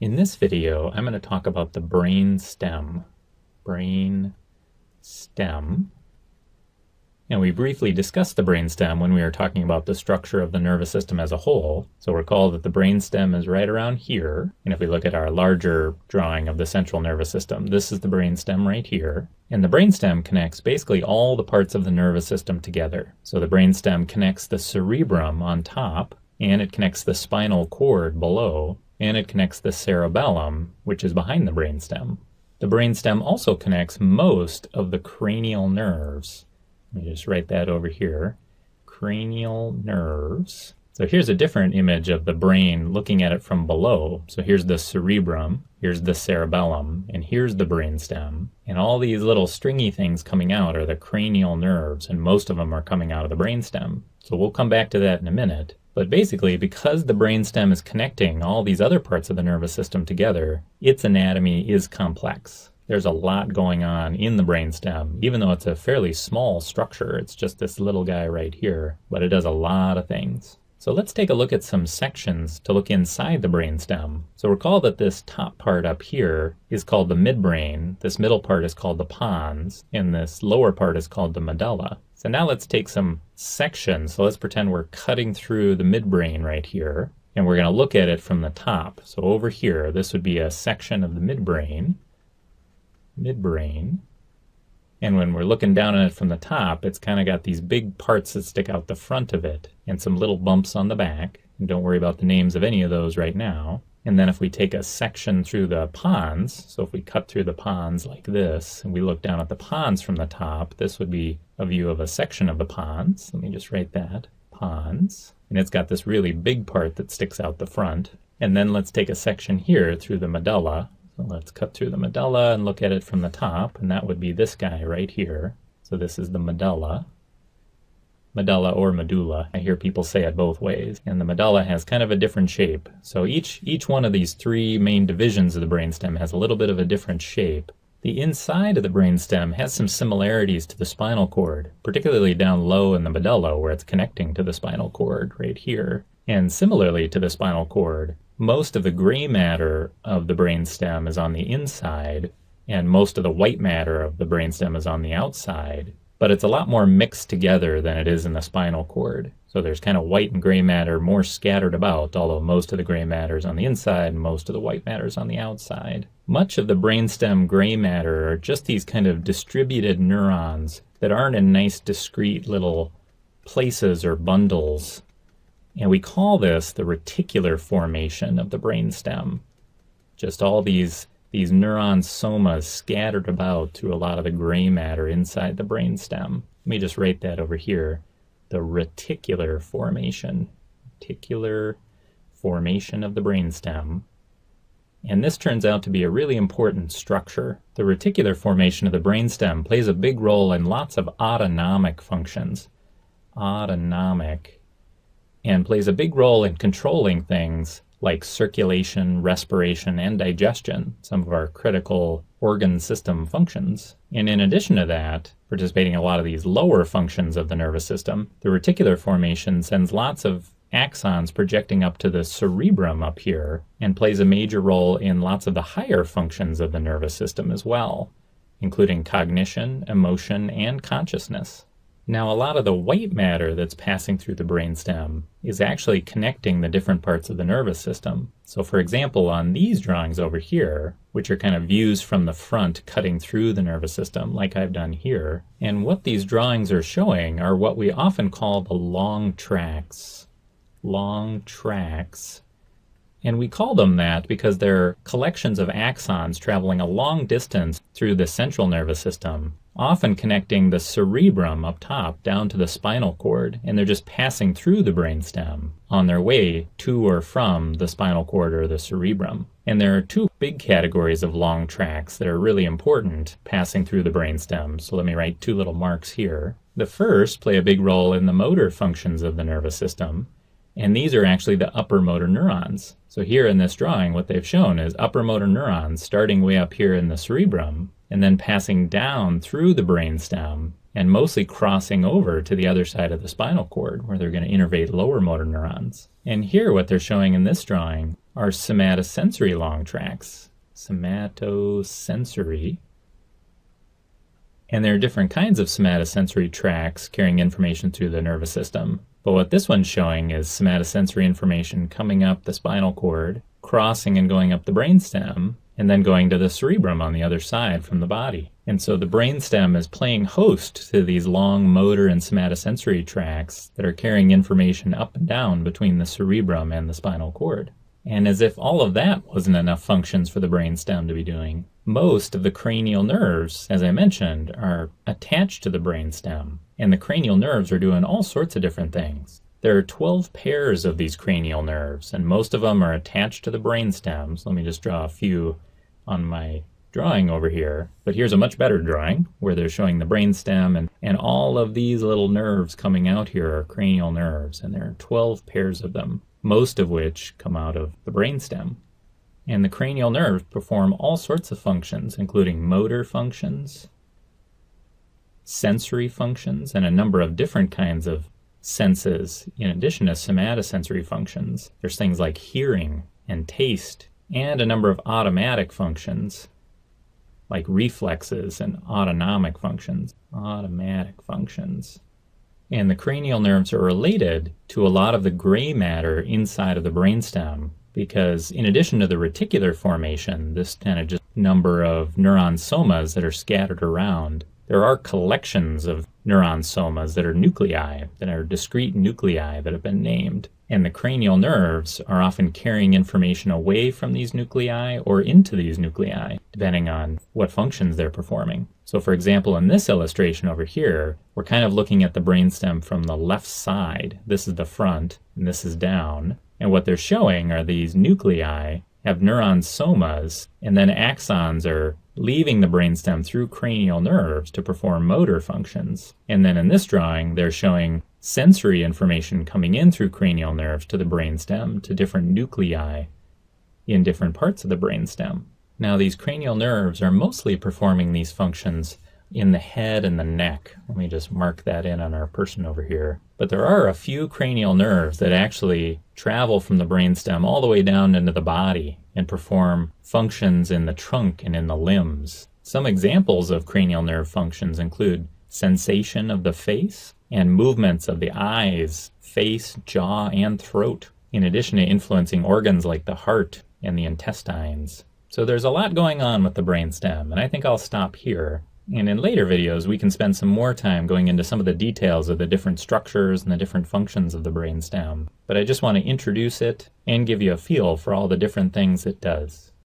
In this video, I'm going to talk about the brain stem. Brain stem. And we briefly discussed the brain stem when we were talking about the structure of the nervous system as a whole. So recall that the brain stem is right around here. And if we look at our larger drawing of the central nervous system, this is the brain stem right here. And the brain stem connects basically all the parts of the nervous system together. So the brain stem connects the cerebrum on top, and it connects the spinal cord below, and it connects the cerebellum, which is behind the brainstem. The brainstem also connects most of the cranial nerves. Let me just write that over here. Cranial nerves. So here's a different image of the brain looking at it from below. So here's the cerebrum, here's the cerebellum, and here's the brainstem. And all these little stringy things coming out are the cranial nerves, and most of them are coming out of the brainstem. So we'll come back to that in a minute. But basically, because the brainstem is connecting all these other parts of the nervous system together, its anatomy is complex. There's a lot going on in the brainstem, even though it's a fairly small structure. It's just this little guy right here, but it does a lot of things. So let's take a look at some sections to look inside the brainstem. So recall that this top part up here is called the midbrain, this middle part is called the pons, and this lower part is called the medulla. So now let's take some sections. So let's pretend we're cutting through the midbrain right here, and we're going to look at it from the top. So over here, this would be a section of the midbrain. And when we're looking down on it from the top, it's kind of got these big parts that stick out the front of it, and some little bumps on the back. And don't worry about the names of any of those right now. And then if we take a section through the pons, so if we cut through the pons like this, and we look down at the pons from the top, this would be a view of a section of the pons. Let me just write that, pons. And it's got this really big part that sticks out the front. And then let's take a section here through the medulla. So let's cut through the medulla and look at it from the top, and that would be this guy right here. So this is the medulla. Medulla or medulla. I hear people say it both ways. And the medulla has kind of a different shape. So each one of these three main divisions of the brainstem has a little bit of a different shape. The inside of the brainstem has some similarities to the spinal cord, particularly down low in the medulla where it's connecting to the spinal cord right here. And similarly to the spinal cord, most of the gray matter of the brainstem is on the inside, and most of the white matter of the brainstem is on the outside. But it's a lot more mixed together than it is in the spinal cord. So there's kind of white and gray matter more scattered about, although most of the gray matter is on the inside and most of the white matter is on the outside. Much of the brainstem gray matter are just these kind of distributed neurons that aren't in nice discrete little places or bundles. And we call this the reticular formation of the brainstem. Just all these neuron somas scattered about through a lot of the gray matter inside the brainstem. Let me just write that over here. The reticular formation. Reticular formation of the brainstem. And this turns out to be a really important structure. The reticular formation of the brainstem plays a big role in lots of autonomic functions. Autonomic. And plays a big role in controlling things like circulation, respiration, and digestion, some of our critical organ system functions. And in addition to that, participating in a lot of these lower functions of the nervous system, the reticular formation sends lots of axons projecting up to the cerebrum up here and plays a major role in lots of the higher functions of the nervous system as well, including cognition, emotion, and consciousness. Now, a lot of the white matter that's passing through the brainstem is actually connecting the different parts of the nervous system. So for example, on these drawings over here, which are kind of views from the front cutting through the nervous system, like I've done here, and what these drawings are showing are what we often call the long tracts. Long tracts. And we call them that because they're collections of axons traveling a long distance through the central nervous system, often connecting the cerebrum up top down to the spinal cord, and they're just passing through the brainstem on their way to or from the spinal cord or the cerebrum. And there are two big categories of long tracts that are really important passing through the brainstem. So let me write two little marks here. The first play a big role in the motor functions of the nervous system, and these are actually the upper motor neurons. So here in this drawing, what they've shown is upper motor neurons starting way up here in the cerebrum, and then passing down through the brainstem and mostly crossing over to the other side of the spinal cord where they're going to innervate lower motor neurons. And here what they're showing in this drawing are somatosensory long tracts. Somatosensory. And there are different kinds of somatosensory tracts carrying information through the nervous system. But what this one's showing is somatosensory information coming up the spinal cord, crossing and going up the brainstem, and then going to the cerebrum on the other side from the body. And so the brainstem is playing host to these long motor and somatosensory tracts that are carrying information up and down between the cerebrum and the spinal cord. And as if all of that wasn't enough functions for the brainstem to be doing, most of the cranial nerves, as I mentioned, are attached to the brainstem. And the cranial nerves are doing all sorts of different things. There are 12 pairs of these cranial nerves, and most of them are attached to the brainstems. Let me just draw a few on my drawing over here. But here's a much better drawing where they're showing the brainstem, and all of these little nerves coming out here are cranial nerves, and there are 12 pairs of them, most of which come out of the brainstem. And the cranial nerves perform all sorts of functions, including motor functions, sensory functions, and a number of different kinds of senses, in addition to somatosensory functions. There's things like hearing and taste, and a number of automatic functions, like reflexes and autonomic functions. Automatic functions. And the cranial nerves are related to a lot of the gray matter inside of the brainstem, because in addition to the reticular formation, this kind of just number of neuron somas that are scattered around, there are collections of neuron somas that are nuclei, that are discrete nuclei that have been named. And the cranial nerves are often carrying information away from these nuclei or into these nuclei, depending on what functions they're performing. So for example, in this illustration over here, we're kind of looking at the brainstem from the left side. This is the front, and this is down. And what they're showing are these nuclei have neuron somas, and then axons are leaving the brainstem through cranial nerves to perform motor functions. And then in this drawing, they're showing sensory information coming in through cranial nerves to the brainstem, to different nuclei in different parts of the brainstem. Now, these cranial nerves are mostly performing these functions in the head and the neck. Let me just mark that in on our person over here. But there are a few cranial nerves that actually travel from the brainstem all the way down into the body and perform functions in the trunk and in the limbs. Some examples of cranial nerve functions include sensation of the face and movements of the eyes, face, jaw, and throat, in addition to influencing organs like the heart and the intestines. So there's a lot going on with the brainstem, and I think I'll stop here. And in later videos, we can spend some more time going into some of the details of the different structures and the different functions of the brainstem. But I just want to introduce it and give you a feel for all the different things it does.